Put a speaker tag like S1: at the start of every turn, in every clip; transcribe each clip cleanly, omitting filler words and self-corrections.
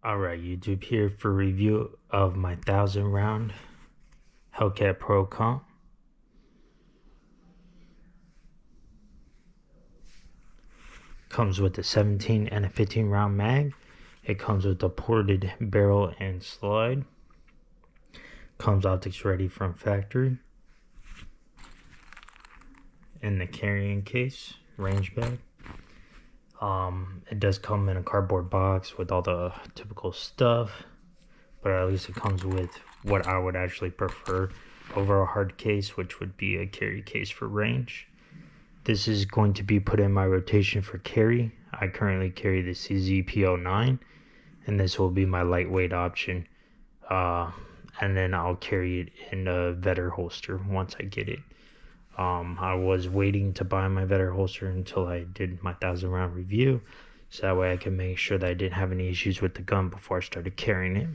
S1: Alright, YouTube, here for review of my 1000 round Hellcat Pro comp. Comes with a 17 and a 15 round mag. It comes with a ported barrel and slide. Comes optics ready from factory. In the carrying case, range bag. It does come in a cardboard box with all the typical stuff, but at least it comes with what I would actually prefer over a hard case, which would be a carry case for range. This is going to be put in my rotation for carry. I currently carry the CZP09, and this will be my lightweight option. And then I'll carry it in a Vetter holster once I get it. I was waiting to buy my Vetter holster until I did my 1000 round review, so that way I can make sure that I didn't have any issues with the gun before I started carrying it.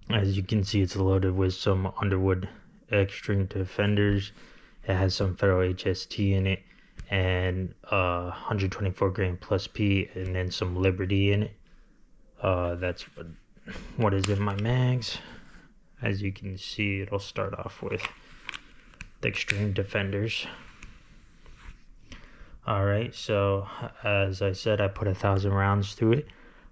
S1: As you can see, it's loaded with some Underwood Extreme Defenders. It has some Federal HST in it, and 124 grain plus P, and then some Liberty in it. That's what is in my mags. As you can see, it'll start off with the Extreme Defenders. Alright, so as I said, I put 1000 rounds through it.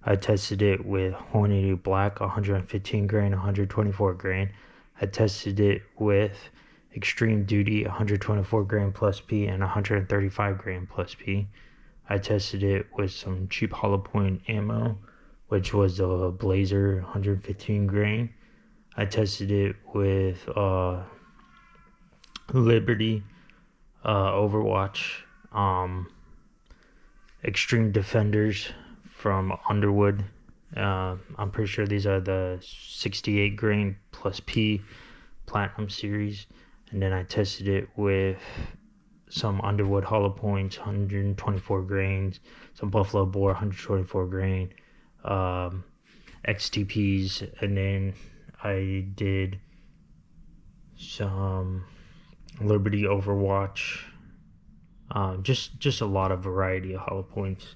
S1: I tested it with Hornady Black 115 grain, 124 grain. I tested it with Extreme Duty 124 grain plus P and 135 grain plus P. I tested it with some cheap hollow point ammo, which was a Blazer 115 grain. I tested it with Liberty, Overwatch, Extreme Defenders from Underwood. I'm pretty sure these are the 68 grain plus P Platinum series. And then I tested it with some Underwood hollow points, 124 grains, some Buffalo Bore 124 grain, XTPs, and then I did some Liberty Overwatch, just a lot of variety of hollow points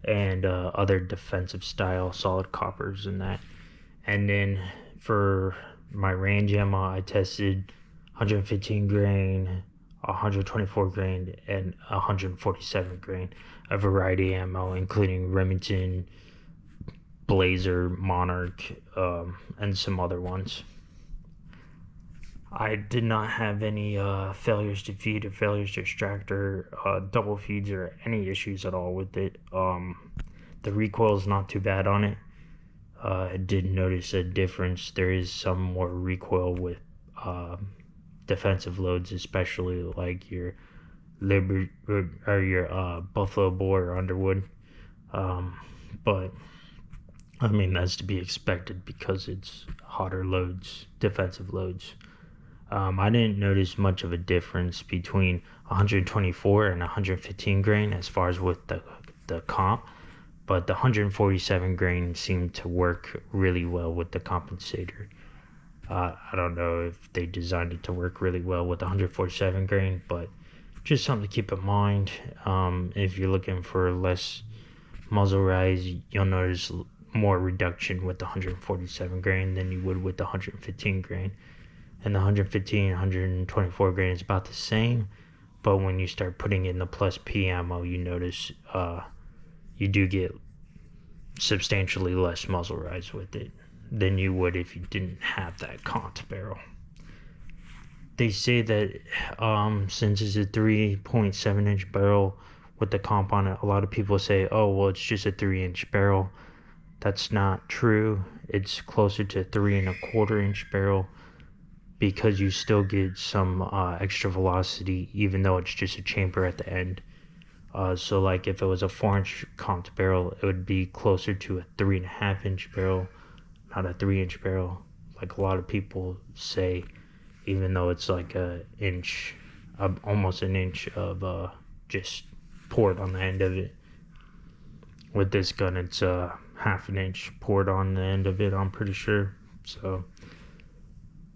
S1: and other defensive style solid coppers and that. And then for my range ammo, I tested 115 grain, 124 grain, and 147 grain, a variety of ammo, including Remington, Blazer, Monarch, and some other ones. I did not have any failures to feed or failures to extract or double feeds or any issues at all with it. The recoil is not too bad on it. I did notice a difference. There is some more recoil with defensive loads, especially like your Liberty or your Buffalo Bore or Underwood. But I mean, that's to be expected because it's hotter loads, defensive loads. I didn't notice much of a difference between 124 and 115 grain as far as with the comp, but the 147 grain seemed to work really well with the compensator. I don't know if they designed it to work really well with 147 grain, but just something to keep in mind. If you're looking for less muzzle rise, you'll notice more reduction with the 147 grain than you would with the 115 grain. And the 115 124 grain is about the same, but when you start putting in the plus P ammo, you notice you do get substantially less muzzle rise with it than you would if you didn't have that cont barrel. They say that since it's a 3.7 inch barrel with the comp on it, a lot of people say, oh well, it's just a 3-inch barrel. That's not true. It's closer to 3.25 inch barrel, because you still get some extra velocity even though it's just a chamber at the end. So like if it was a 4-inch comped barrel, it would be closer to a 3.5 inch barrel, not a 3-inch barrel like a lot of people say, even though it's like almost an inch of just poured on the end of it. With this gun, it's half an inch poured on the end of it, I'm pretty sure. So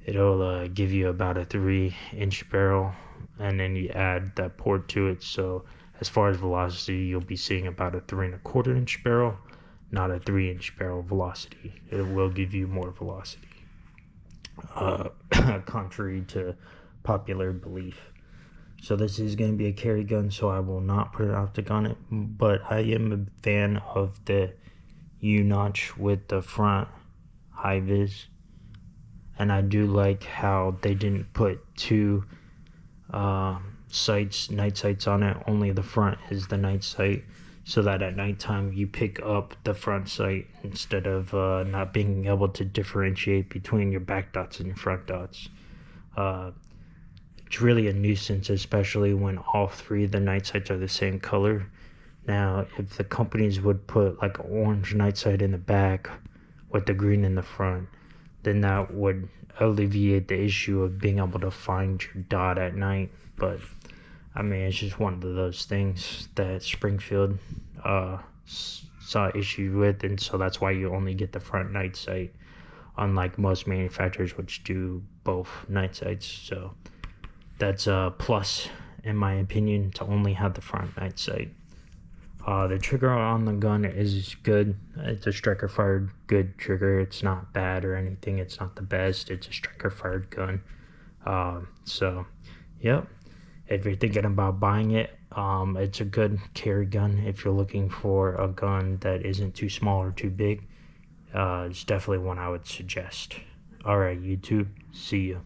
S1: it'll give you about a 3-inch barrel, and then you add that port to it. So As far as velocity, you'll be seeing about a 3.25-inch barrel, not a 3-inch barrel velocity. It will give you more velocity, contrary to popular belief. So this is going to be a carry gun, so I will not put an optic on it, but I am a fan of the U-notch with the front high vis, and I do like how they didn't put two night sights on it. Only the front is the night sight, so that at nighttime you pick up the front sight instead of not being able to differentiate between your back dots and your front dots. It's really a nuisance, especially when all three of the night sights are the same color. Now, if the companies would put like an orange night sight in the back with the green in the front, then that would alleviate the issue of being able to find your dot at night. But I mean, it's just one of those things that Springfield saw issue with, and so that's why you only get the front night sight, unlike most manufacturers which do both night sights. So that's a plus, in my opinion, to only have the front night sight. The trigger on the gun is good. It's a striker fired good trigger. It's not bad or anything. It's not the best. It's a striker fired gun. So, yep. If you're thinking about buying it, it's a good carry gun. If you're looking for a gun that isn't too small or too big, it's definitely one I would suggest. Alright, YouTube. See ya.